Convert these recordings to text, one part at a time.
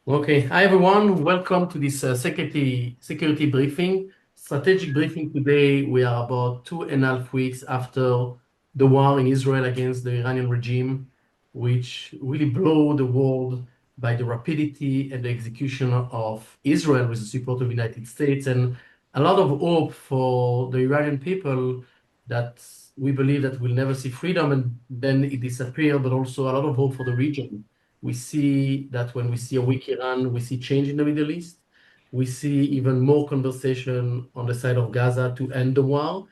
Okay. Hi, everyone. Welcome to this security briefing, strategic briefing today. We are about 2.5 weeks after the war in Israel against the Iranian regime, which really blew the world by the rapidity and the execution of Israel with the support of the United States, and a lot of hope for the Iranian people that we believe that we'll never see freedom and then it disappeared, but also a lot of hope for the region. We see that when we see a weak Iran, we see change in the Middle East. We see even more conversation on the side of Gaza to end the war.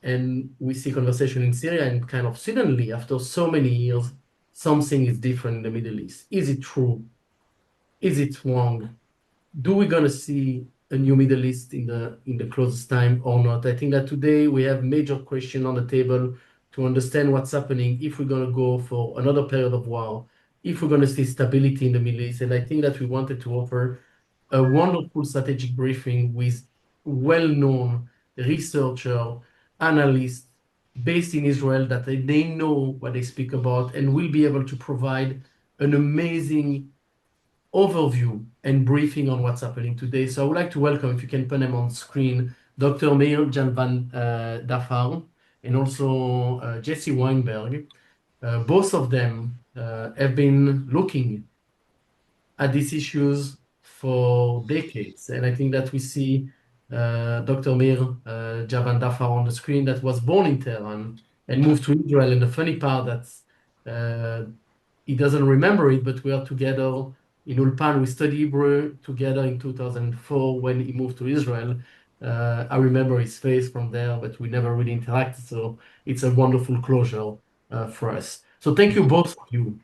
And we see conversation in Syria, and kind of suddenly, after so many years, something is different in the Middle East. Is it true? Is it wrong? Do we gonna see a new Middle East in the closest time or not? I think that today we have major question on the table to understand what's happening, if we're gonna go for another period of war, if we're gonna see stability in the Middle East. And I think that we wanted to offer a wonderful strategic briefing with well-known researcher, analysts based in Israel that they know what they speak about and will be able to provide an amazing overview and briefing on what's happening today. So I would like to welcome, if you can put them on screen, Dr. Meir Javedanfar and also Jesse Weinberg. Both of them have been looking at these issues for decades. And I think that we see Dr. Meir Javedanfar on the screen that was born in Tehran and moved to Israel. And the funny part that's he doesn't remember it, but we are together in Ulpan. We studied Hebrew together in 2004 when he moved to Israel. I remember his face from there, but we never really interacted. So it's a wonderful closure for us. So thank you both of you.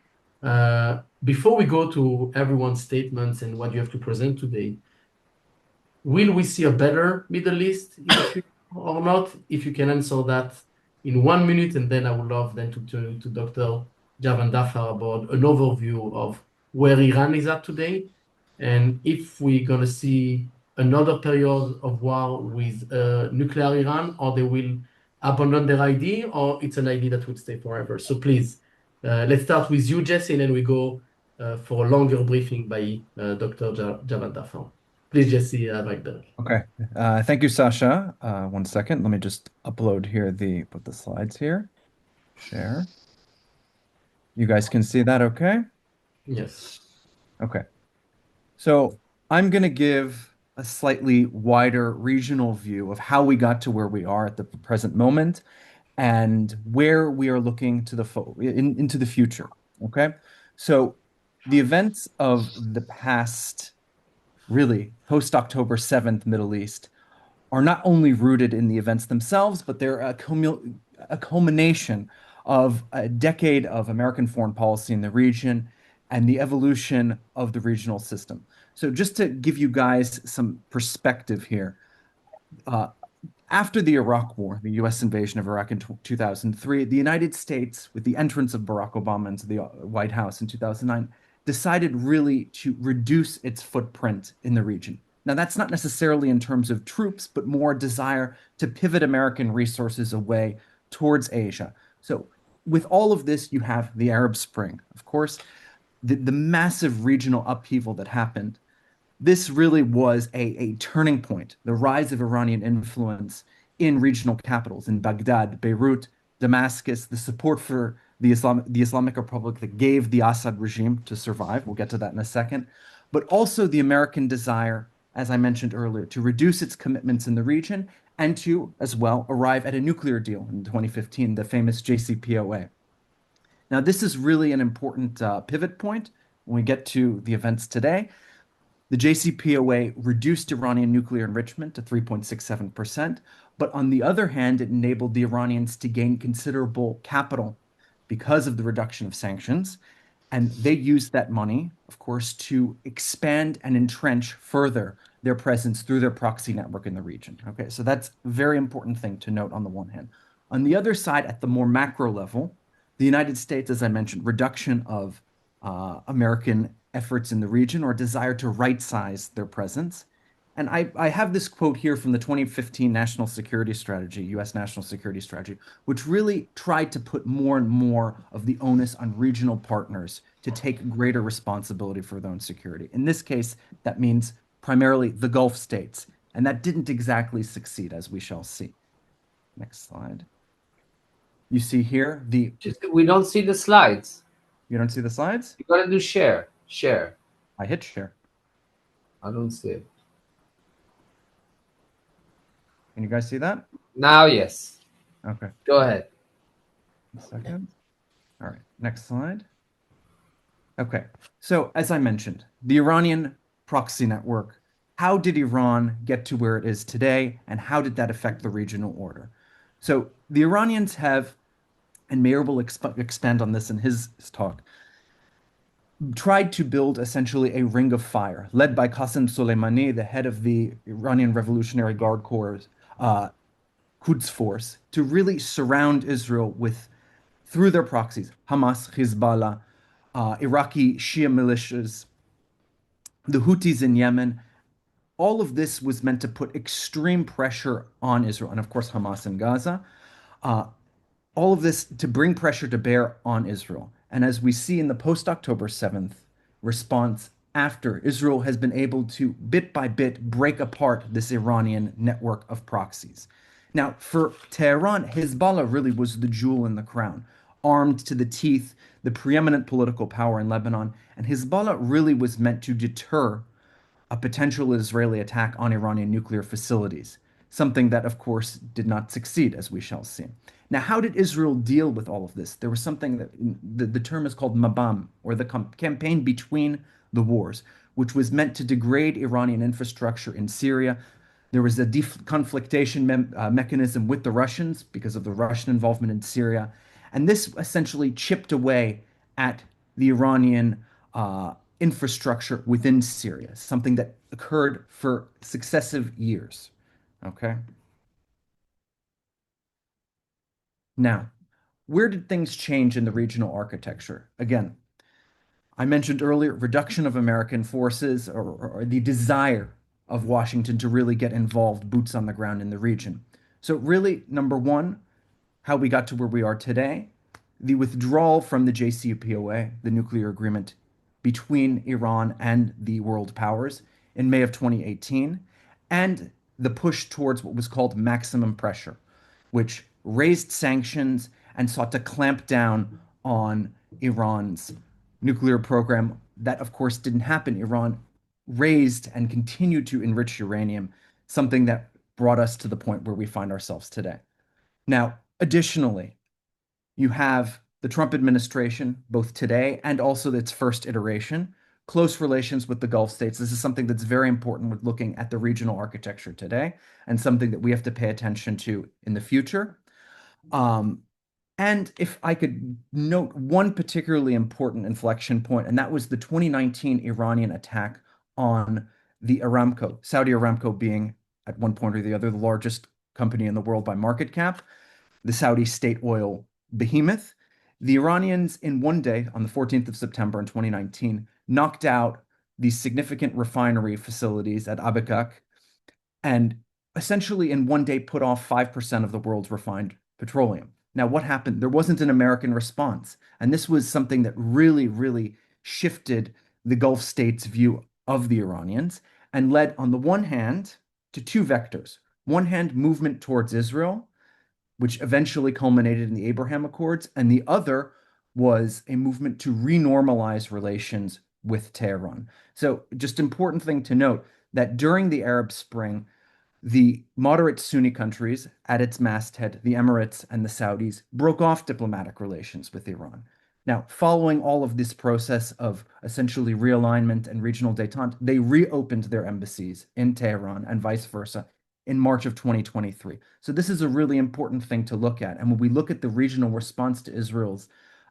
Before we go to everyone's statements and what you have to present today, will we see a better Middle East in the future or not? If you can answer that in 1 minute, and then I would love then to turn to Dr. Javedanfar about an overview of where Iran is at today, and if we're gonna see another period of war with nuclear Iran, or they will abandon their idea, or it's an idea that would stay forever. So please, let's start with you, Jesse, and then we go for a longer briefing by Dr. Javedanfar. Please, Jesse, back there. Okay. Thank you, Sacha. 1 second. Let me just upload here put the slides here. Share. You guys can see that okay? Yes. Okay. So I'm going to give a slightly wider regional view of how we got to where we are at the present moment and where we are looking to into the future. Okay. So the events of the past, really post-October 7th Middle East are not only rooted in the events themselves, but they're a culmination of a decade of American foreign policy in the region and the evolution of the regional system. So, just to give you guys some perspective here, uh, after the Iraq War, the US invasion of Iraq in 2003, the United States, with the entrance of Barack Obama into the White House in 2009, decided really to reduce its footprint in the region. Now, that's not necessarily in terms of troops, but more a desire to pivot American resources away towards Asia. So, with all of this, you have the Arab Spring. Of course, the massive regional upheaval that happened, this really was a turning point, the rise of Iranian influence in regional capitals, in Baghdad, Beirut, Damascus, the support for the Islamic Republic that gave the Assad regime to survive. We'll get to that in a second. But also the American desire, as I mentioned earlier, to reduce its commitments in the region and to, as well, arrive at a nuclear deal in 2015, the famous JCPOA. Now, this is really an important pivot point when we get to the events today. The JCPOA reduced Iranian nuclear enrichment to 3.67%, but on the other hand, it enabled the Iranians to gain considerable capital because of the reduction of sanctions. And they used that money, of course, to expand and entrench further their presence through their proxy network in the region. Okay, so that's a very important thing to note on the one hand. On the other side, at the more macro level, the United States, as I mentioned, reduction of American efforts in the region or desire to right size their presence. And I have this quote here from the 2015 National Security Strategy, US National Security Strategy, which really tried to put more and more of the onus on regional partners to take greater responsibility for their own security. In this case, that means primarily the Gulf states. And that didn't exactly succeed, as we shall see. Next slide. You see here We don't see the slides. you don't see the slides? You gotta do share. Share. I hit share. I don't see it. Can you guys see that? Now, yes. Okay. Go ahead. A second. All right, next slide. Okay, so as I mentioned, the Iranian proxy network, how did Iran get to where it is today, and how did that affect the regional order? So the Iranians have, and Meir will expand on this in his talk, tried to build essentially a ring of fire, led by Qasem Soleimani, the head of the Iranian Revolutionary Guard Corps Quds Force, to really surround Israel with, through their proxies, Hamas, Hezbollah, Iraqi Shia militias, the Houthis in Yemen. All of this was meant to put extreme pressure on Israel, and of course Hamas in Gaza. Uh, all of this to bring pressure to bear on Israel. And as we see in the post-October 7th response, after Israel has been able to bit by bit break apart this Iranian network of proxies. Now, for Tehran, Hezbollah really was the jewel in the crown, armed to the teeth, the preeminent political power in Lebanon, and Hezbollah really was meant to deter a potential Israeli attack on Iranian nuclear facilities, something that, of course, did not succeed, as we shall see. Now, how did Israel deal with all of this? There was something that the term is called Mabam, or the campaign between the wars, which was meant to degrade Iranian infrastructure in Syria. There was a deconflictation mechanism with the Russians because of the Russian involvement in Syria. And this essentially chipped away at the Iranian infrastructure within Syria, something that occurred for successive years. Okay. Now, where did things change in the regional architecture? Again, I mentioned earlier reduction of American forces or the desire of Washington to really get involved, boots on the ground in the region. So, really, number one, how we got to where we are today, the withdrawal from the JCPOA, the nuclear agreement between Iran and the world powers in May of 2018, and the push towards what was called maximum pressure, which raised sanctions and sought to clamp down on Iran's nuclear program. That, of course, didn't happen. Iran raised and continued to enrich uranium, something that brought us to the point where we find ourselves today. Now, additionally, you have the Trump administration, both today and also its first iteration, close relations with the Gulf states. This is something that's very important with looking at the regional architecture today and something that we have to pay attention to in the future. And if I could note one particularly important inflection point, and that was the 2019 Iranian attack on the Aramco, Saudi Aramco being at one point or the other the largest company in the world by market cap, the Saudi state oil behemoth. The Iranians, in one day, on the 14th of September in 2019, knocked out these significant refinery facilities at Abqaiq and essentially in one day put off 5% of the world's refined petroleum. Now, what happened? There wasn't an American response. And this was something that really, really shifted the Gulf states' view of the Iranians and led, on the one hand, to two vectors. One hand, movement towards Israel, which eventually culminated in the Abraham Accords, and the other was a movement to renormalize relations with Tehran. So, just important thing to note that during the Arab Spring, the moderate Sunni countries at its masthead, the Emirates and the Saudis, broke off diplomatic relations with Iran. Now, following all of this process of essentially realignment and regional détente, they reopened their embassies in Tehran and vice versa in March of 2023. So this is a really important thing to look at. And when we look at the regional response to Israel's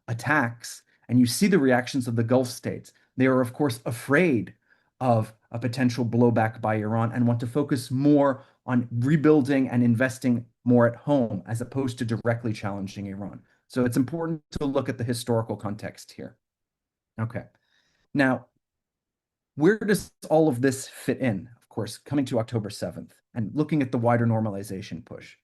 attacks, and you see the reactions of the Gulf states, they are, of course, afraid of a potential blowback by Iran and want to focus more on rebuilding and investing more at home as opposed to directly challenging Iran. So it's important to look at the historical context here. Okay. Now, where does all of this fit in? Of course, coming to October 7th and looking at the wider normalization push.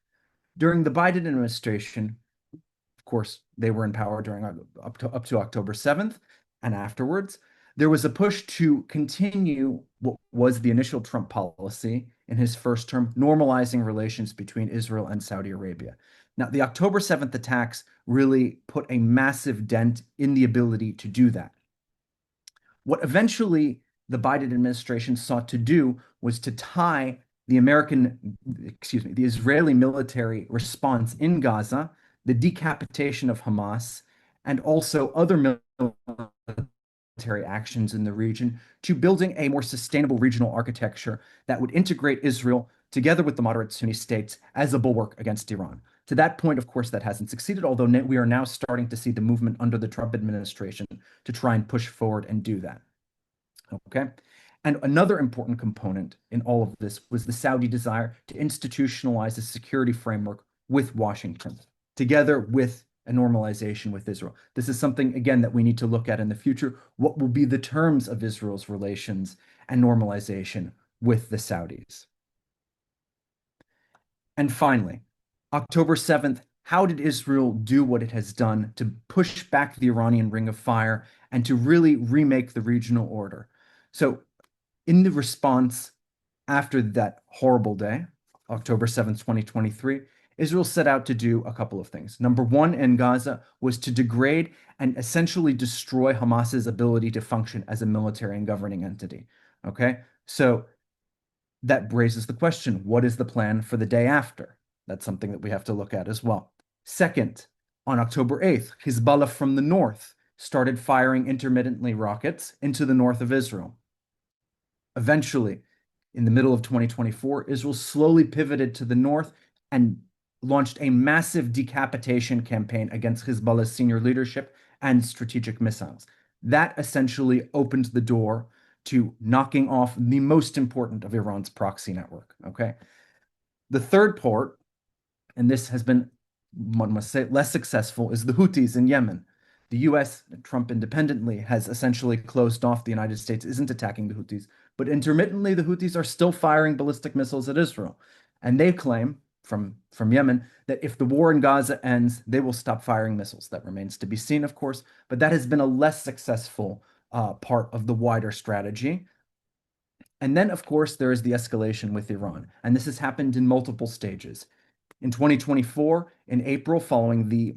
During the Biden administration, of course, they were in power during up to October 7th and afterwards, there was a push to continue what was the initial Trump policy in his first term, normalizing relations between Israel and Saudi Arabia. Now, the October 7th attacks really put a massive dent in the ability to do that. What eventually the Biden administration sought to do was to tie the Israeli military response in Gaza, the decapitation of Hamas, and also other military actions in the region to building a more sustainable regional architecture that would integrate Israel together with the moderate Sunni states as a bulwark against Iran. To that point, of course, that hasn't succeeded, although we are now starting to see the movement under the Trump administration to try and push forward and do that. Okay. And another important component in all of this was the Saudi desire to institutionalize a security framework with Washington, together with a normalization with Israel. This is something, again, that we need to look at in the future. What will be the terms of Israel's relations and normalization with the Saudis? And finally, October 7th, how did Israel do what it has done to push back the Iranian Ring of Fire and to really remake the regional order? So in the response after that horrible day, October 7th, 2023, Israel set out to do a couple of things. Number one in Gaza was to degrade and essentially destroy Hamas's ability to function as a military and governing entity. Okay, so that raises the question, what is the plan for the day after? That's something that we have to look at as well. Second, on October 8th, Hezbollah from the north started firing intermittently rockets into the north of Israel. Eventually, in the middle of 2024, Israel slowly pivoted to the north and launched a massive decapitation campaign against Hezbollah's senior leadership and strategic missiles. That essentially opened the door to knocking off the most important of Iran's proxy network. Okay. The third part, and this has been, one must say, less successful, is the Houthis in Yemen. The US, Trump independently, has essentially closed off. The United States isn't attacking the Houthis, but intermittently the Houthis are still firing ballistic missiles at Israel. And they claim from Yemen that if the war in Gaza ends, they will stop firing missiles. That remains to be seen, of course, but that has been a less successful part of the wider strategy. And then, of course, there is the escalation with Iran. And this has happened in multiple stages. In 2024, in April, following the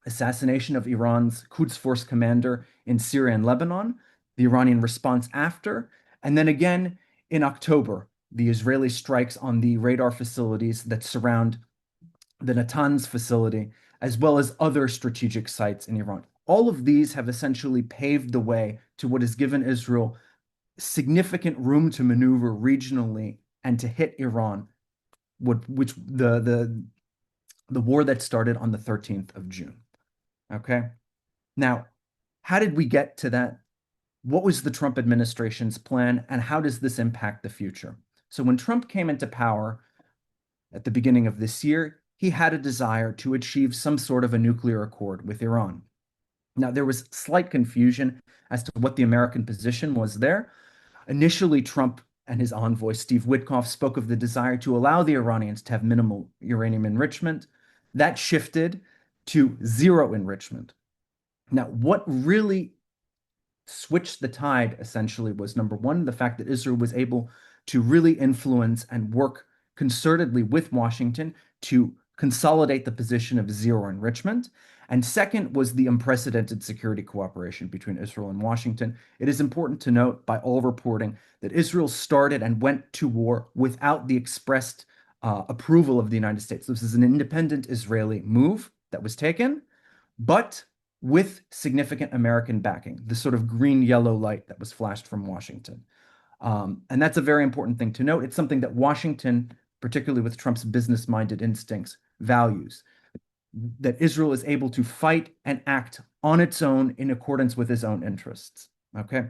assassination of Iran's Quds Force commander in Syria and Lebanon, the Iranian response after, and then again in October, the Israeli strikes on the radar facilities that surround the Natanz facility, as well as other strategic sites in Iran. All of these have essentially paved the way to what has given Israel significant room to maneuver regionally and to hit Iran, which the war that started on the 13th of June. Okay. Now, how did we get to that? What was the Trump administration's plan, and how does this impact the future? So when Trump came into power at the beginning of this year, he had a desire to achieve some sort of a nuclear accord with Iran. Now, there was slight confusion as to what the American position was there. Initially, Trump and his envoy, Steve Witkoff, spoke of the desire to allow the Iranians to have minimal uranium enrichment. That shifted to zero enrichment. Now, what really switched the tide, essentially, was number one, the fact that Israel was able to really influence and work concertedly with Washington to consolidate the position of zero enrichment. And second was the unprecedented security cooperation between Israel and Washington. It is important to note, by all reporting, that Israel started and went to war without the expressed approval of the United States. This is an independent Israeli move that was taken, but with significant American backing, the sort of green-yellow light that was flashed from Washington. And that's a very important thing to note. It's something that Washington, particularly with Trump's business-minded instincts, values, that Israel is able to fight and act on its own in accordance with his own interests. Okay,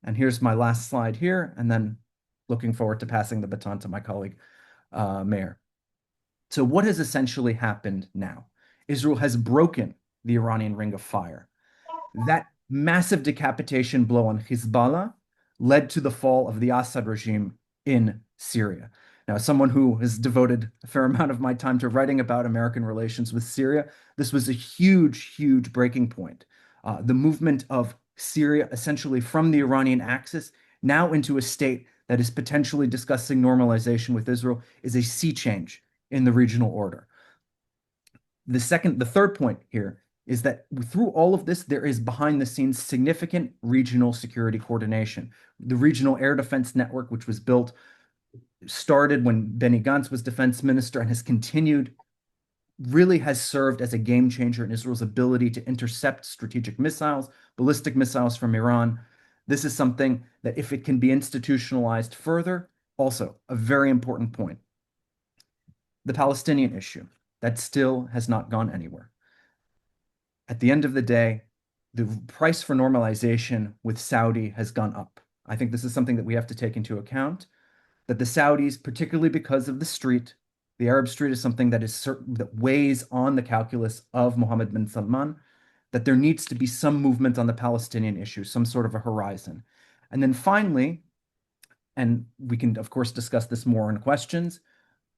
and here's my last slide here, and then looking forward to passing the baton to my colleague, Meir. So what has essentially happened now? Israel has broken the Iranian Ring of Fire. That massive decapitation blow on Hezbollah led to the fall of the Assad regime in Syria. Now, as someone who has devoted a fair amount of my time to writing about American relations with Syria, this was a huge, huge breaking point. The movement of Syria essentially from the Iranian axis now into a state that is potentially discussing normalization with Israel is a sea change in the regional order. The third point here is that through all of this, there is behind the scenes significant regional security coordination. The regional air defense network, which was built, started when Benny Gantz was defense minister and has continued, really has served as a game changer in Israel's ability to intercept strategic missiles, ballistic missiles from Iran. This is something that, if it can be institutionalized further, also a very important point. The Palestinian issue, that still has not gone anywhere. At the end of the day, the price for normalization with Saudi has gone up. I think this is something that we have to take into account, that the Saudis, particularly because of the Arab Street is something that is certain, that weighs on the calculus of Mohammed bin Salman, that there needs to be some movement on the Palestinian issue, some sort of a horizon. And then finally, and we can, of course, discuss this more in questions,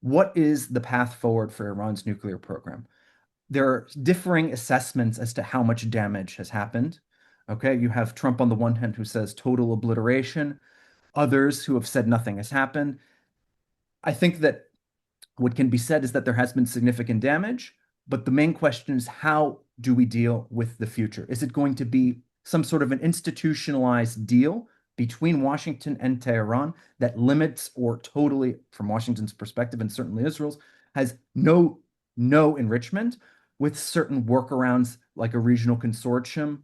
what is the path forward for Iran's nuclear program? There are differing assessments as to how much damage has happened. Okay, you have Trump on the one hand who says total obliteration, others who have said nothing has happened. I think that what can be said is that there has been significant damage, but the main question is, how do we deal with the future? Is it going to be some sort of an institutionalized deal between Washington and Tehran that limits, or totally, from Washington's perspective, and certainly Israel's, has no enrichment, with certain workarounds like a regional consortium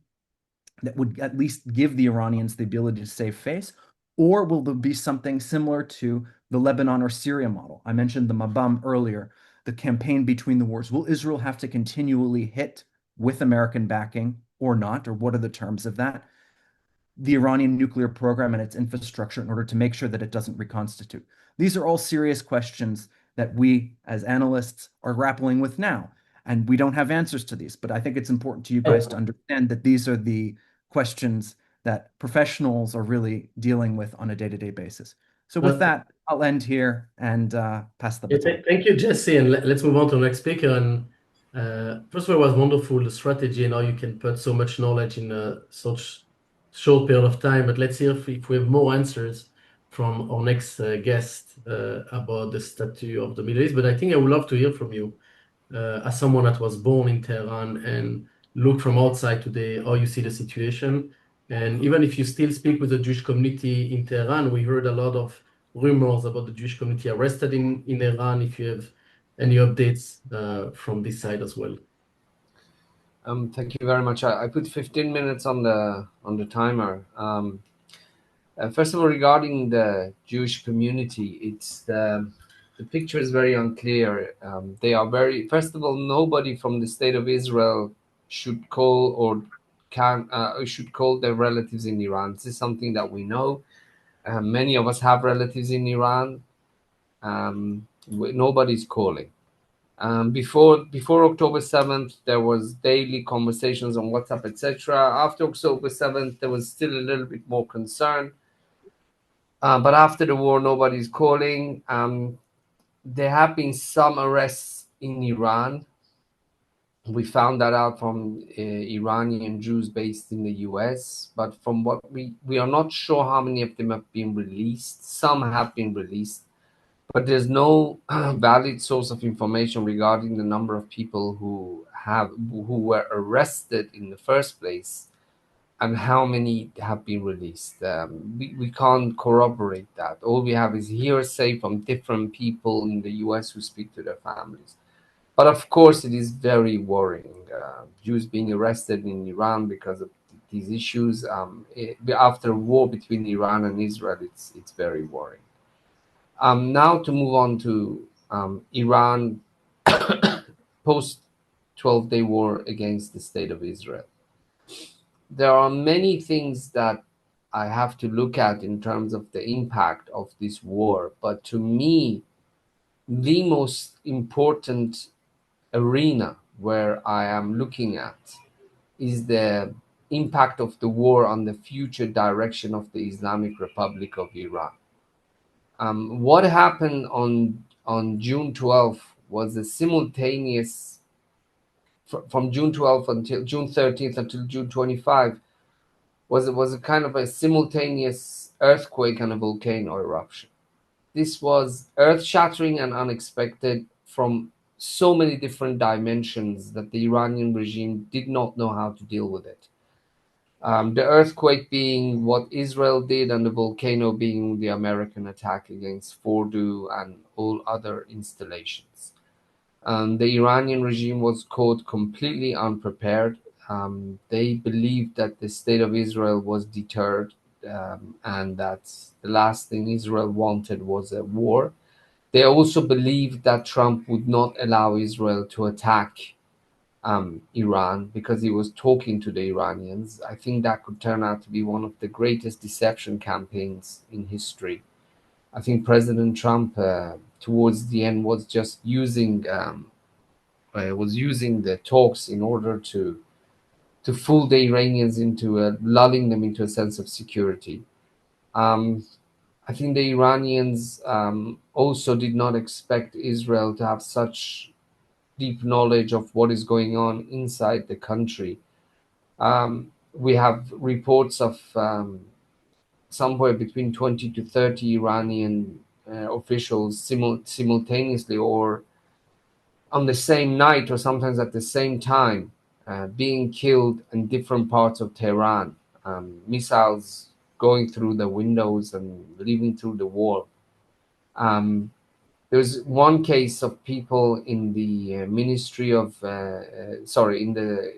that would at least give the Iranians the ability to save face? Or will there be something similar to the Lebanon or Syria model? I mentioned the Mabam earlier, the campaign between the wars. Will Israel have to continually hit with American backing or not? Or what are the terms of that? The Iranian nuclear program and its infrastructure in order to make sure that it doesn't reconstitute. These are all serious questions that we as analysts are grappling with now. And we don't have answers to these, but I think it's important to you guys to understand that these are the questions that professionals are really dealing with on a day-to-day basis. So with that, I'll end here and pass the baton. Thank you, Jesse. And let's move on to the next speaker. And first of all, it was wonderful, the strategy and how you can put so much knowledge in such short period of time. But let's see if we have more answers from our next guest about the status of the Middle East. But I think I would love to hear from you as someone that was born in Tehran and look from outside today, how you see the situation. And even if you still speak with the Jewish community in Tehran, we heard a lot of rumors about the Jewish community arrested in Iran. If you have any updates from this side as well. Thank you very much. I put 15 minutes on the timer. First of all, regarding the Jewish community, it's the picture is very unclear. They are very, first of all, nobody from the state of Israel should call or should call their relatives in Iran. This is something that we know. Many of us have relatives in Iran. Nobody's calling. Before October 7th, there was daily conversations on WhatsApp, etc. After October 7th, there was still a little bit more concern. But after the war, nobody's calling. There have been some arrests in Iran. We found that out from Iranian Jews based in the US. But from what we are not sure how many of them have been released. Some have been released. But there's no valid source of information regarding the number of people who were arrested in the first place and how many have been released. We can't corroborate that. All we have is hearsay from different people in the US who speak to their families. But of course, it is very worrying. Jews being arrested in Iran because of these issues. After a war between Iran and Israel, it's very worrying. Now to move on to Iran post 12-day war against the state of Israel. There are many things that I have to look at in terms of the impact of this war. But to me, the most important arena where I am looking at is the impact of the war on the future direction of the Islamic Republic of Iran. What happened on June 12th was a simultaneous, from June 12th until June 13th until June 25th, was a kind of a simultaneous earthquake and a volcano eruption. This was earth-shattering and unexpected from so many different dimensions that the Iranian regime did not know how to deal with it. The earthquake being what Israel did, and the volcano being the American attack against Fordow and all other installations. The Iranian regime was caught completely unprepared. They believed that the state of Israel was deterred, and that the last thing Israel wanted was a war. They also believed that Trump would not allow Israel to attack Iran because he was talking to the Iranians. I think that could turn out to be one of the greatest deception campaigns in history. I think President Trump, towards the end, was just using the talks in order to fool the Iranians into lulling them into a sense of security. I think the Iranians also did not expect Israel to have such deep knowledge of what is going on inside the country. We have reports of somewhere between 20 to 30 Iranian officials simultaneously or on the same night or sometimes at the same time being killed in different parts of Tehran. Missiles going through the windows and leaving through the wall. There's one case of people in the Ministry of, in the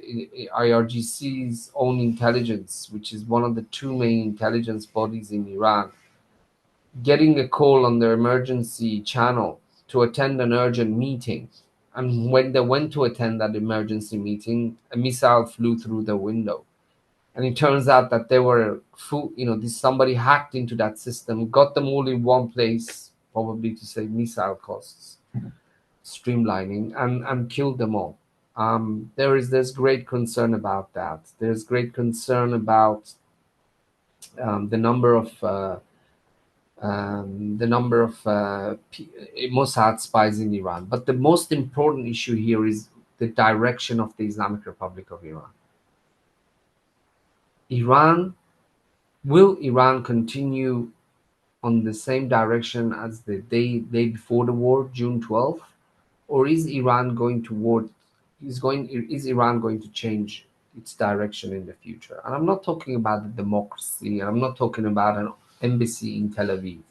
IRGC's own intelligence, which is one of the two main intelligence bodies in Iran, getting a call on their emergency channel to attend an urgent meeting. And when they went to attend that emergency meeting, a missile flew through the window. And it turns out that they were, somebody hacked into that system, got them all in one place, probably to save missile costs, streamlining, and killed them all. There's great concern about that. There's great concern about the number of Mossad spies in Iran. But the most important issue here is the direction of the Islamic Republic of Iran. Will Iran continue on the same direction as the day before the war, June 12th, or is Iran going to change its direction in the future? And I'm not talking about the democracy, and I'm not talking about an embassy in Tel Aviv.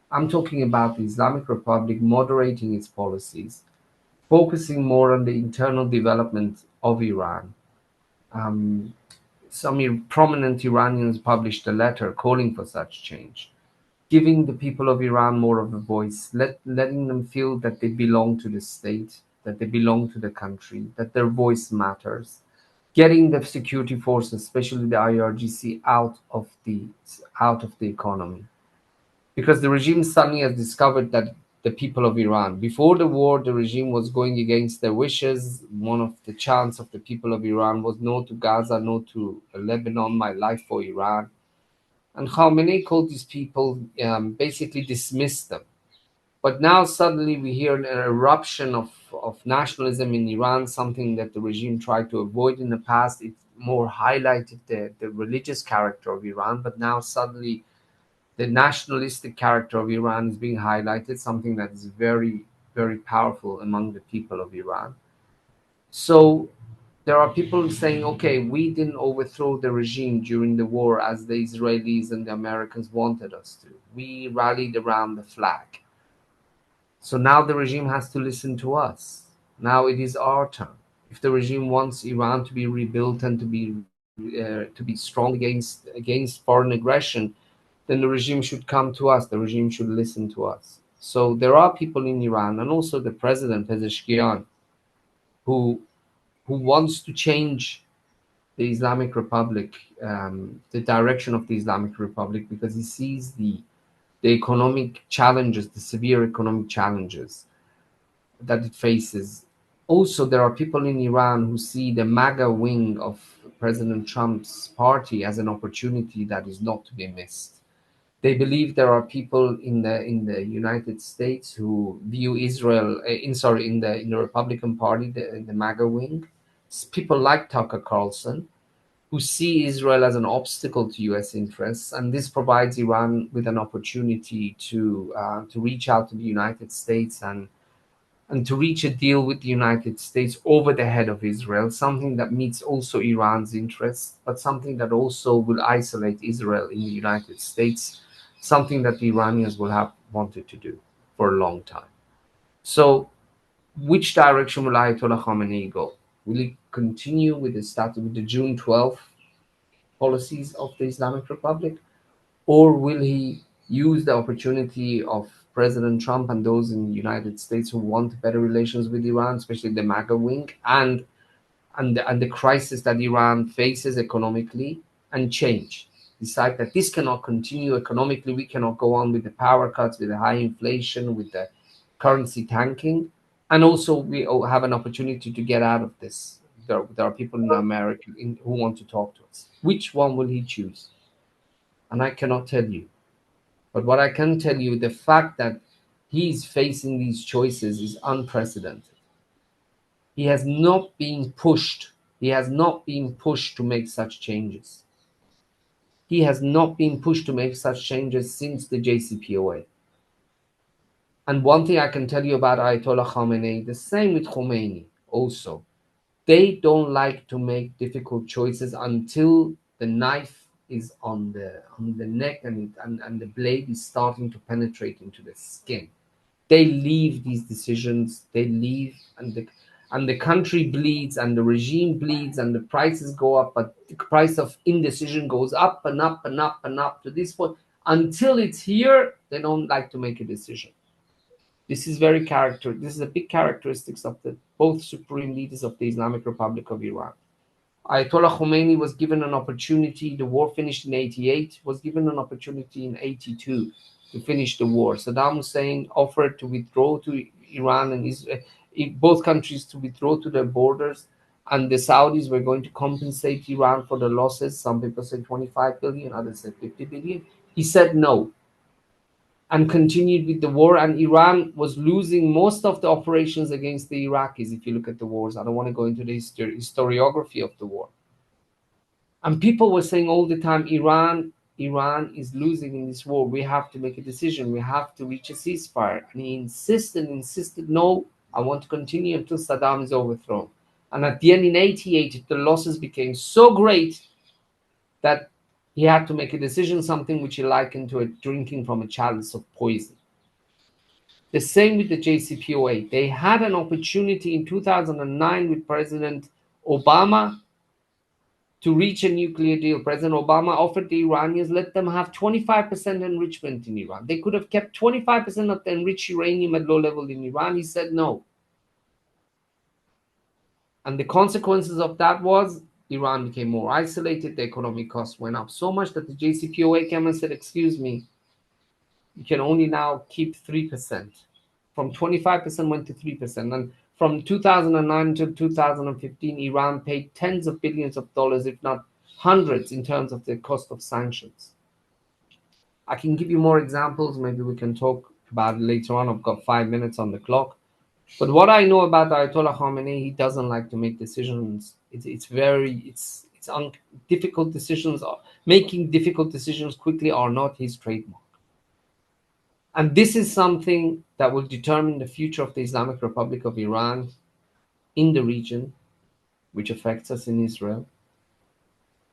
I'm talking about the Islamic Republic moderating its policies, focusing more on the internal development of Iran. Some prominent Iranians published a letter calling for such change, giving the people of Iran more of a voice, letting them feel that they belong to the state, that they belong to the country, that their voice matters, getting the security forces, especially the IRGC, out of the economy. Because the regime suddenly has discovered that the people of Iran, before the war, the regime was going against their wishes. One of the chants of the people of Iran was no to Gaza, no to Lebanon, my life for Iran. And Khamenei called these people, basically dismissed them. But now suddenly we hear an eruption of nationalism in Iran, something that the regime tried to avoid in the past. It more highlighted the religious character of Iran, but now suddenly the nationalistic character of Iran is being highlighted, something that is very, very powerful among the people of Iran. So there are people saying, okay, we didn't overthrow the regime during the war as the Israelis and the Americans wanted us to. We rallied around the flag. So now the regime has to listen to us. Now it is our turn. If the regime wants Iran to be rebuilt and to be strong against foreign aggression, then the regime should come to us. The regime should listen to us. So there are people in Iran, and also the president, Pezeshkian, who wants to change the Islamic Republic, the direction of the Islamic Republic, because he sees the economic challenges, the severe economic challenges that it faces. Also, there are people in Iran who see the MAGA wing of President Trump's party as an opportunity that is not to be missed. They believe there are people in the United States who view Israel in the Republican Party, the MAGA wing, people like Tucker Carlson, who see Israel as an obstacle to U.S. interests, and this provides Iran with an opportunity to reach out to the United States and to reach a deal with the United States over the head of Israel, something that meets also Iran's interests, but something that also will isolate Israel in the United States, something that the Iranians will have wanted to do for a long time. So which direction will Ayatollah Khamenei go? Will he continue with the June 12th policies of the Islamic Republic, or will he use the opportunity of President Trump and those in the United States who want better relations with Iran, especially the MAGA wing, and the crisis that Iran faces economically, and change? Decide that this cannot continue economically, we cannot go on with the power cuts, with the high inflation, with the currency tanking, and also we have an opportunity to get out of this. There are people in America who want to talk to us. Which one will he choose? And I cannot tell you. But what I can tell you, the fact that he's facing these choices is unprecedented. He has not been pushed. He has not been pushed to make such changes. He has not been pushed to make such changes since the JCPOA. And one thing I can tell you about Ayatollah Khamenei, the same with Khomeini also. They don't like to make difficult choices until the knife is on the neck and the blade is starting to penetrate into the skin. They leave these decisions, they leave, and the country bleeds, and the regime bleeds, and the prices go up, but the price of indecision goes up and up and up and up to this point. Until it's here, they don't like to make a decision. This is this is a big characteristics of both supreme leaders of the Islamic Republic of Iran. Ayatollah Khomeini was given an opportunity, the war finished in 88, was given an opportunity in 82 to finish the war. Saddam Hussein offered to withdraw to Iran and Israel, both countries to withdraw to their borders, and the Saudis were going to compensate Iran for the losses. Some people said 25 billion, others said 50 billion. He said no, and continued with the war, and Iran was losing most of the operations against the Iraqis. If you look at the wars, I don't want to go into the historiography of the war. And people were saying all the time, Iran is losing in this war. We have to make a decision. We have to reach a ceasefire. And he insisted, no, I want to continue until Saddam is overthrown. And at the end, in 88, the losses became so great that he had to make a decision, something which he likened to drinking from a chalice of poison. The same with the JCPOA. They had an opportunity in 2009 with President Obama to reach a nuclear deal. President Obama offered the Iranians, let them have 25% enrichment in Iran. They could have kept 25% of the enriched uranium at low level in Iran. He said no. And the consequences of that was Iran became more isolated. The economic costs went up so much that the JCPOA came and said, excuse me, you can only now keep 3%. From 25% went to 3%. And from 2009 to 2015, Iran paid tens of billions of dollars, if not hundreds, in terms of the cost of sanctions. I can give you more examples. Maybe we can talk about it later on. I've got 5 minutes on the clock. But what I know about Ayatollah Khamenei, he doesn't like to make decisions. Difficult decisions. Making difficult decisions quickly are not his trademark. And this is something that will determine the future of the Islamic Republic of Iran in the region, which affects us in Israel,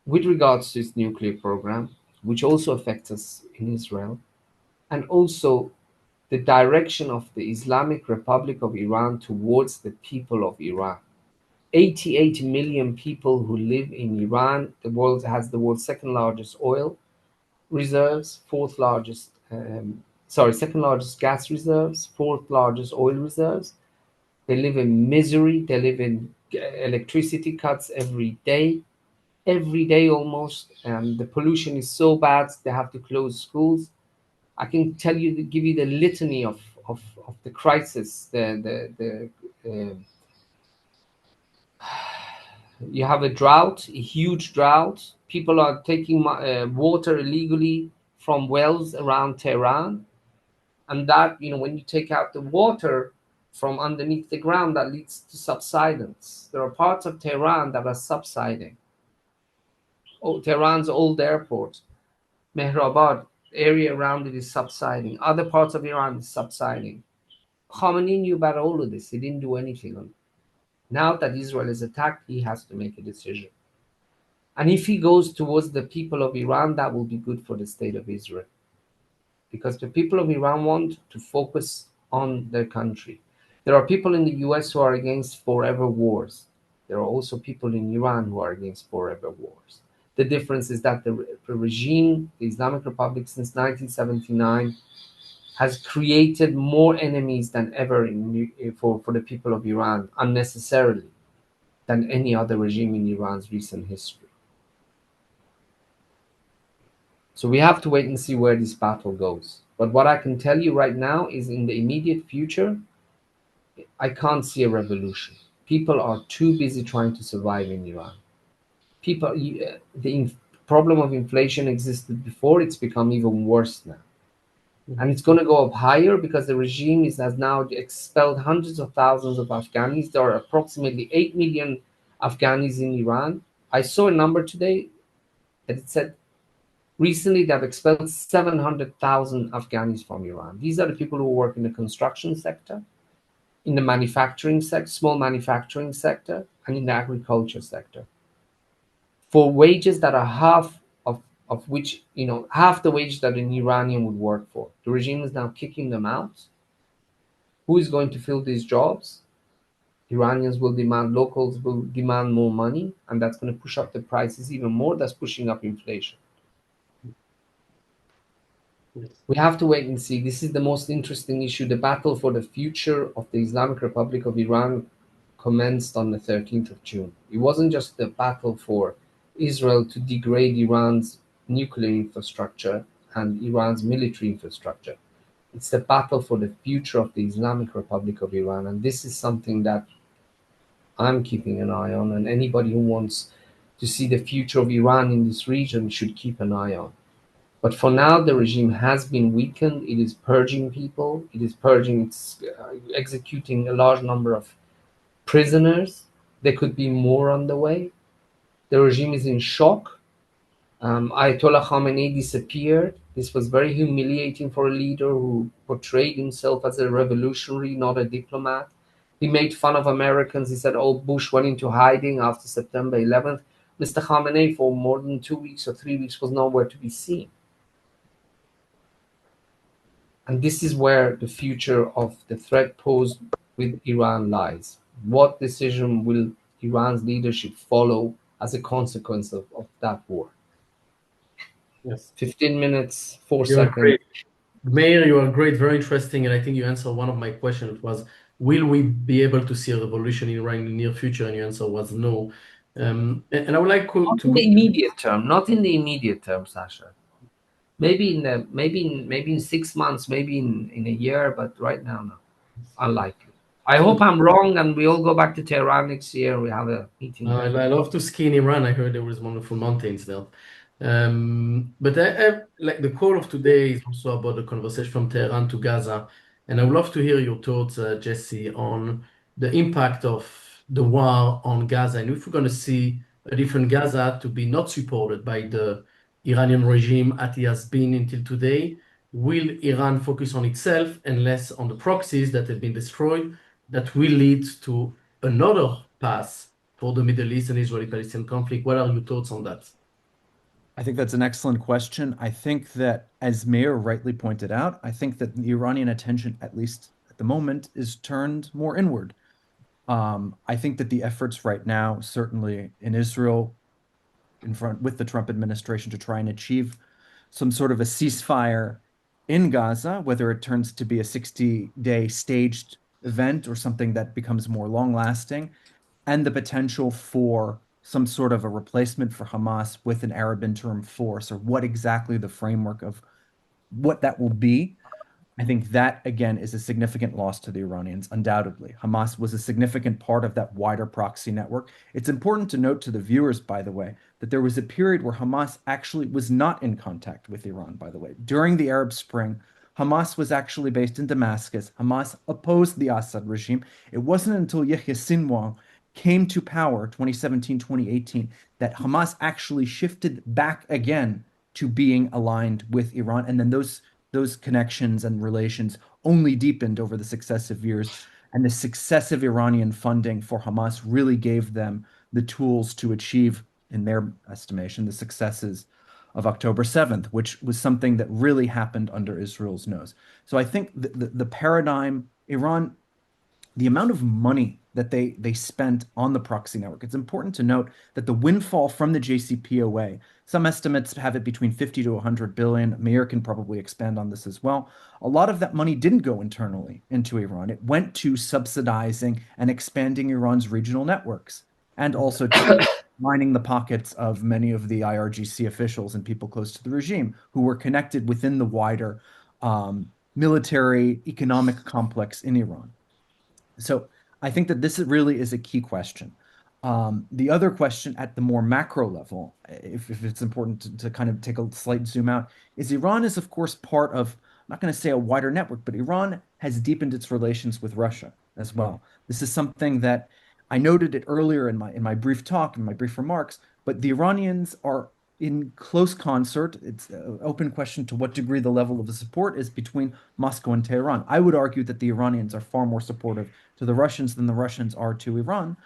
with regards to its nuclear program, which also affects us in Israel, and also the direction of the Islamic Republic of Iran towards the people of Iran. 88 million people who live in Iran. The world has the world's second largest oil reserves, second largest gas reserves, fourth largest oil reserves. They live in misery. They live in electricity cuts every day almost. And the pollution is so bad, they have to close schools. I can give you the litany of the crisis. You have a drought, a huge drought. People are taking water illegally from wells around Tehran, and that, when you take out the water from underneath the ground, that leads to subsidence. There are parts of Tehran that are subsiding. Tehran's old airport, Mehrabad, area around it is subsiding. Other parts of Iran is subsiding. Khamenei knew about all of this. He didn't do anything on it. Now that Israel is attacked, he has to make a decision. And if he goes towards the people of Iran, that will be good for the state of Israel. Because the people of Iran want to focus on their country. There are people in the US who are against forever wars. There are also people in Iran who are against forever wars. The difference is that the regime, the Islamic Republic, since 1979, has created more enemies than ever for the people of Iran, unnecessarily, than any other regime in Iran's recent history. So we have to wait and see where this battle goes. But what I can tell you right now is, in the immediate future, I can't see a revolution. People are too busy trying to survive in Iran. The problem of inflation existed before. It's become even worse now. And it's going to go up higher because the regime has now expelled hundreds of thousands of Afghanis. There are approximately 8 million Afghanis in Iran. I saw a number today that it said recently they've expelled 700,000 Afghanis from Iran. These are the people who work in the construction sector, in the manufacturing sector, small manufacturing sector, and in the agriculture sector, for wages that are half of which, half the wage that an Iranian would work for. The regime is now kicking them out. Who is going to fill these jobs? Iranians will demand, locals will demand more money, and that's going to push up the prices even more. That's pushing up inflation. We have to wait and see. This is the most interesting issue. The battle for the future of the Islamic Republic of Iran commenced on the 13th of June. It wasn't just the battle for Israel to degrade Iran's nuclear infrastructure and Iran's military infrastructure. It's the battle for the future of the Islamic Republic of Iran. And this is something that I'm keeping an eye on, and anybody who wants to see the future of Iran in this region should keep an eye on. But for now, the regime has been weakened. It is purging people. It's executing a large number of prisoners. There could be more on the way. The regime is in shock. Ayatollah Khamenei disappeared. This was very humiliating for a leader who portrayed himself as a revolutionary, not a diplomat. He made fun of Americans. He said, "Oh, Bush went into hiding after September 11th." Mr. Khamenei, for more than 2 weeks or 3 weeks, was nowhere to be seen. And this is where the future of the threat posed with Iran lies. What decision will Iran's leadership follow as a consequence of that war? Yes. 15 minutes, 4 You're seconds. great. Mayor, you are great, very interesting, and I think you answered one of my questions. It was, will we be able to see a revolution in Iran in the near future? And your answer was no. And I would like to Not in the immediate term, not in the immediate term, Sacha. Maybe in 6 months, maybe in a year, but right now, no. Unlikely. I hope I'm wrong and we all go back to Tehran next year. We have a meeting. I love to ski in Iran. I heard there was wonderful mountains there. But like the call of today is also about the conversation from Tehran to Gaza. And I would love to hear your thoughts, Jesse, on the impact of the war on Gaza. And if we're going to see a different Gaza to be not supported by the Iranian regime as it has been until today, will Iran focus on itself and less on the proxies that have been destroyed? That will lead to another path for the Middle East and Israeli-Palestinian conflict. What are your thoughts on that? I think that's an excellent question. I think that, as Meir rightly pointed out, I think that the Iranian attention, at least at the moment, is turned more inward. I think that the efforts right now, certainly in Israel, in front with the Trump administration, to try and achieve some sort of a ceasefire in Gaza, whether it turns to be a 60-day staged event or something that becomes more long-lasting, and the potential for some sort of a replacement for Hamas with an Arab interim force, or what exactly the framework of what that will be. I think that, again, is a significant loss to the Iranians, undoubtedly. Hamas was a significant part of that wider proxy network. It's important to note to the viewers, by the way, that there was a period where Hamas actually was not in contact with Iran, by the way. During the Arab Spring, Hamas was actually based in Damascus. Hamas opposed the Assad regime. It wasn't until Yahya Sinwar came to power, 2017, 2018, that Hamas actually shifted back again to being aligned with Iran. And then those connections and relations only deepened over the successive years. And the successive Iranian funding for Hamas really gave them the tools to achieve, in their estimation, the successes of October 7th, which was something that really happened under Israel's nose. So I think the paradigm, Iran, the amount of money that they spent on the proxy network, it's important to note that the windfall from the JCPOA, some estimates have it between 50 to 100 billion. Meir can probably expand on this as well. A lot of that money didn't go internally into Iran. It went to subsidizing and expanding Iran's regional networks, and also to lining the pockets of many of the IRGC officials and people close to the regime who were connected within the wider military economic complex in Iran. So I think that this really is a key question. The other question at the more macro level, if it's important to kind of take a slight zoom out, is Iran is, of course, part of, I'm not going to say a wider network, but Iran has deepened its relations with Russia as well. This is something that I noted it earlier in my brief talk, in my brief remarks, but the Iranians are in close concert. It's an open question to what degree the level of the support is between Moscow and Tehran. I would argue that the Iranians are far more supportive to the Russians than the Russians are to Iran.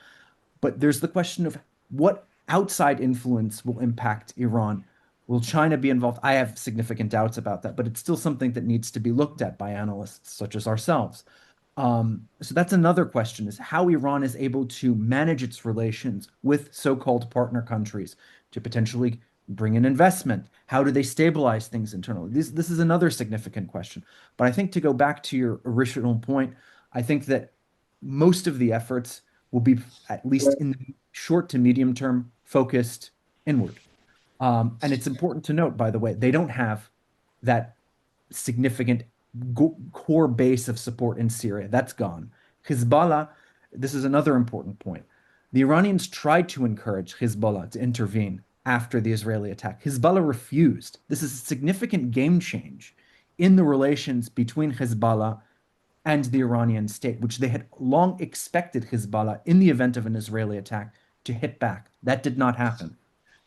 But there's the question of what outside influence will impact Iran. Will China be involved? I have significant doubts about that, but it's still something that needs to be looked at by analysts such as ourselves. So that's another question, is how Iran is able to manage its relations with so-called partner countries to potentially bring in investment. How do they stabilize things internally? This is another significant question. But I think, to go back to your original point, I think that most of the efforts will be, at least in the short to medium term, focused inward. And it's important to note, by the way, they don't have that significant core base of support in Syria. That's gone. Hezbollah, this is another important point. The Iranians tried to encourage Hezbollah to intervene after the Israeli attack. Hezbollah refused. This is a significant game change in the relations between Hezbollah and the Iranian state, which they had long expected Hezbollah, in the event of an Israeli attack, to hit back. That did not happen.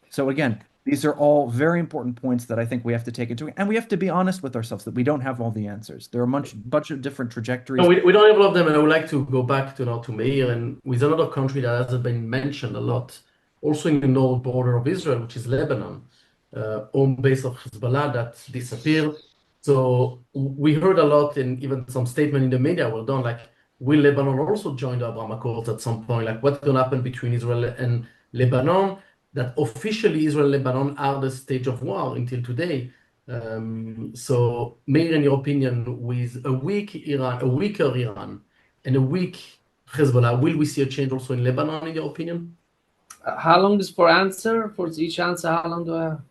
So again, these are all very important points that I think we have to take into account. And we have to be honest with ourselves that we don't have all the answers. There are a bunch of different trajectories. No, we don't have all of them, and I would like to go back to Meir, and with another country that hasn't been mentioned a lot, also in the north border of Israel, which is Lebanon, home base of Hezbollah that disappeared. So we heard a lot, and even some statement in the media were done, like, will Lebanon also join the Abraham Accords at some point? Like, what's going to happen between Israel and Lebanon? That officially Israel and Lebanon are the stage of war until today. So, Meir, in your opinion, with a weaker Iran, and a weak Hezbollah, will we see a change also in Lebanon, in your opinion? How long is for answer? For each answer, how long do I have?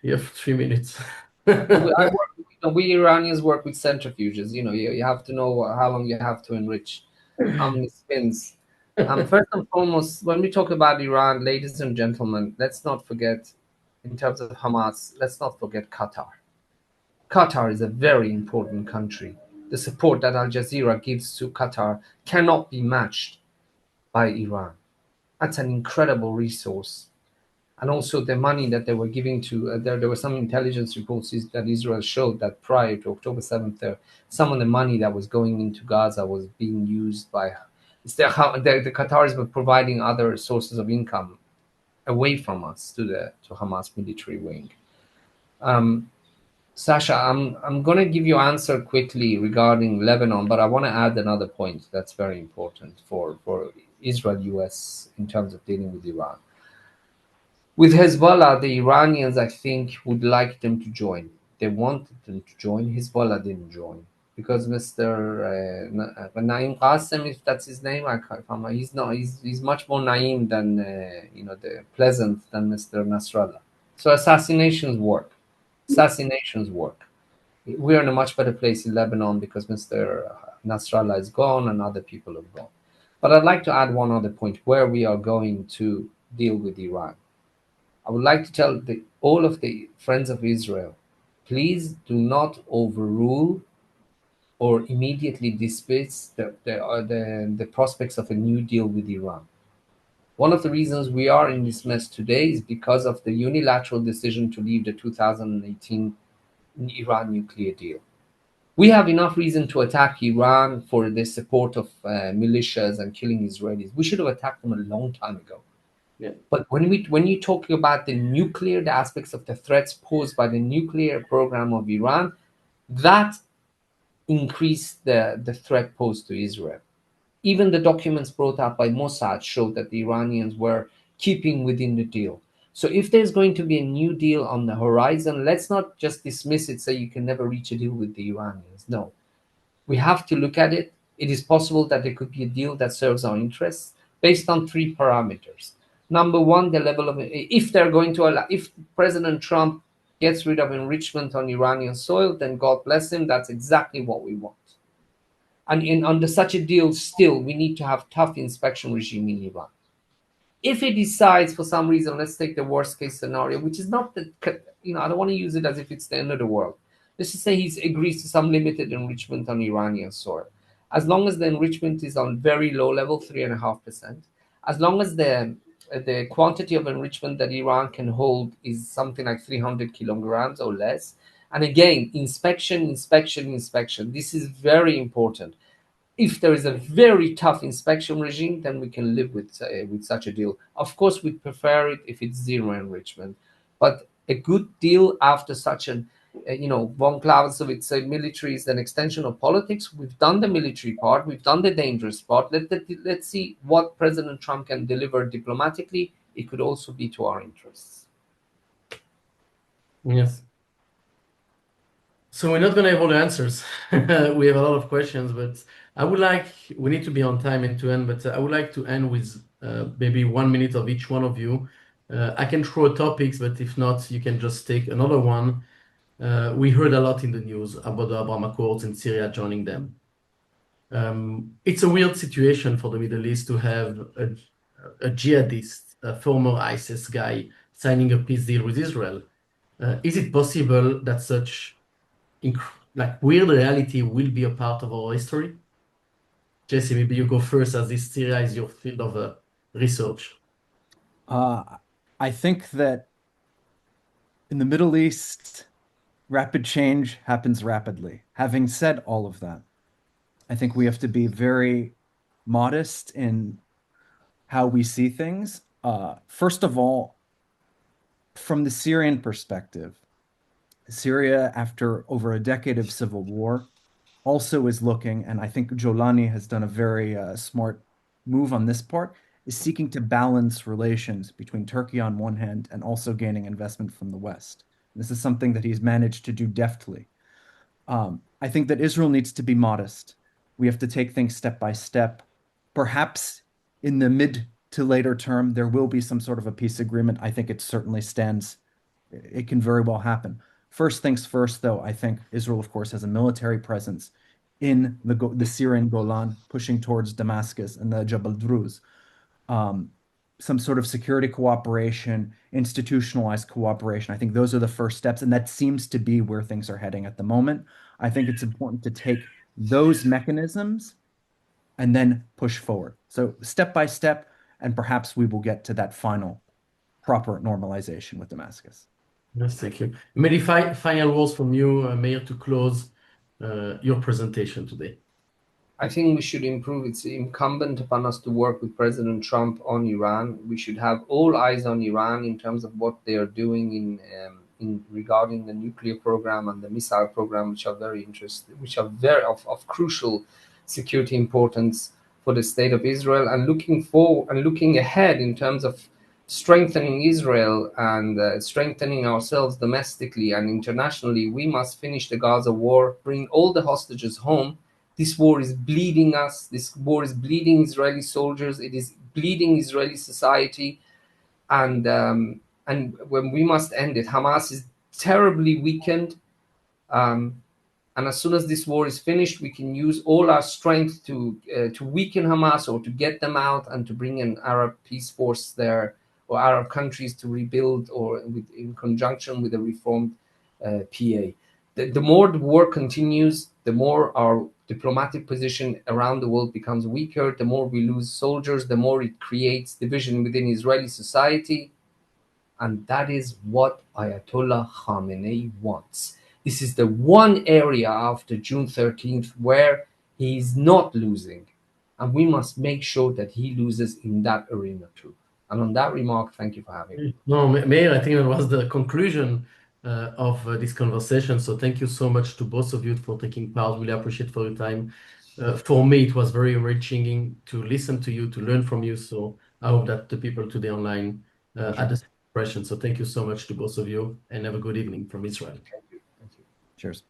You have 3 minutes. We Iranians work with centrifuges. You have to know how long you have to enrich, how many spins. First and foremost, when we talk about Iran, ladies and gentlemen, let's not forget, in terms of Hamas, let's not forget Qatar. Qatar is a very important country. The support that Al Jazeera gives to Qatar cannot be matched by Iran. That's an incredible resource. And also the money that they were giving to, there were some intelligence reports that Israel showed that prior to October 7th, some of the money that was going into Gaza was being used by, the Qataris were providing other sources of income away from us to Hamas military wing. Sacha, I'm going to give you an answer quickly regarding Lebanon, but I want to add another point that's very important for Israel-US in terms of dealing with Iran. With Hezbollah, the Iranians, I think, would like them to join. They wanted them to join. Hezbollah didn't join because Mr. Naim Qasem, if that's his name, he's not. He's much more naive than the pleasant than Mr. Nasrallah. So assassinations work. We are in a much better place in Lebanon because Mr. Nasrallah is gone and other people have gone. But I'd like to add one other point where we are going to deal with Iran. I would like to tell all of the friends of Israel, please do not overrule or immediately dismiss the prospects of a new deal with Iran. One of the reasons we are in this mess today is because of the unilateral decision to leave the 2018 Iran nuclear deal. We have enough reason to attack Iran for the support of militias and killing Israelis. We should have attacked them a long time ago. Yeah. But when you're talking about the aspects of the threats posed by the nuclear program of Iran, that increased the threat posed to Israel. Even the documents brought out by Mossad showed that the Iranians were keeping within the deal. So if there's going to be a new deal on the horizon, let's not just dismiss it, say you can never reach a deal with the Iranians. No, we have to look at it. It is possible that there could be a deal that serves our interests based on three parameters. Number one, the level of, if they're going to allow, if President Trump gets rid of enrichment on Iranian soil, then God bless him. That's exactly what we want. And under such a deal, still, we need to have tough inspection regime in Iran. If he decides for some reason, let's take the worst case scenario, which is not the, I don't want to use it as if it's the end of the world. Let's just say he agrees to some limited enrichment on Iranian soil. As long as the enrichment is on very low level, 3.5%, as long as the quantity of enrichment that Iran can hold is something like 300 kilograms or less. And again, inspection. This is very important. If there is a very tough inspection regime, then we can live with such a deal. Of course, we'd prefer it if it's zero enrichment, but a good deal after such an, von Clausewitz said military is an extension of politics. We've done the military part. We've done the dangerous part. Let's see what President Trump can deliver diplomatically. It could also be to our interests. Yes. So we're not going to have all the answers. We have a lot of questions, but we need to be on time and to end, but I would like to end with maybe 1 minute of each one of you. I can throw topics, but if not, you can just take another one. We heard a lot in the news about the Abraham Accords and Syria joining them. It's a weird situation for the Middle East to have a jihadist, a former ISIS guy, signing a peace deal with Israel. Is it possible that such weird reality will be a part of our history? Jesse, maybe you go first, as this Syria is your field of research. I think that in the Middle East, rapid change happens rapidly. Having said all of that, I think we have to be very modest in how we see things. First of all, from the Syrian perspective, Syria, after over a decade of civil war, also is looking, and I think Jolani has done a very smart move on this part, is seeking to balance relations between Turkey on one hand and also gaining investment from the West. This is something that he's managed to do deftly. I think that Israel needs to be modest. We have to take things step by step. Perhaps in the mid to later term, there will be some sort of a peace agreement. I think it certainly stands. It can very well happen. First things first, though, I think Israel, of course, has a military presence in the Syrian Golan, pushing towards Damascus and the Jabal Druze. Some sort of security cooperation, institutionalized cooperation. I think those are the first steps, and that seems to be where things are heading at the moment. I think it's important to take those mechanisms and then push forward. So step by step, and perhaps we will get to that final proper normalization with Damascus. Yes, thank you. Maybe final words from you, Meir, to close your presentation today. I think we should improve. It's incumbent upon us to work with President Trump on Iran. We should have all eyes on Iran in terms of what they are doing in regarding the nuclear program and the missile program, which are very of crucial security importance for the state of Israel. And looking ahead in terms of strengthening Israel and strengthening ourselves domestically and internationally, we must finish the Gaza war, bring all the hostages home. This war is bleeding us. This war is bleeding Israeli soldiers. It is bleeding Israeli society, and when we must end it. Hamas is terribly weakened. And as soon as this war is finished, we can use all our strength to weaken Hamas or to get them out and to bring an Arab peace force there, or Arab countries to rebuild, or in conjunction with a reformed PA. The more the war continues, the more our diplomatic position around the world becomes weaker, the more we lose soldiers, the more it creates division within Israeli society. And that is what Ayatollah Khamenei wants. This is the one area after June 13th where he is not losing. And we must make sure that he loses in that arena too. And on that remark, thank you for having me. No, Meir, I think that was the conclusion of this conversation. So thank you so much to both of you for taking part. Really appreciate for your time. For me, it was very enriching to listen to you, to learn from you. So I hope that the people today online had the same impression. So thank you so much to both of you, and have a good evening from Israel. Thank you. Thank you. Cheers.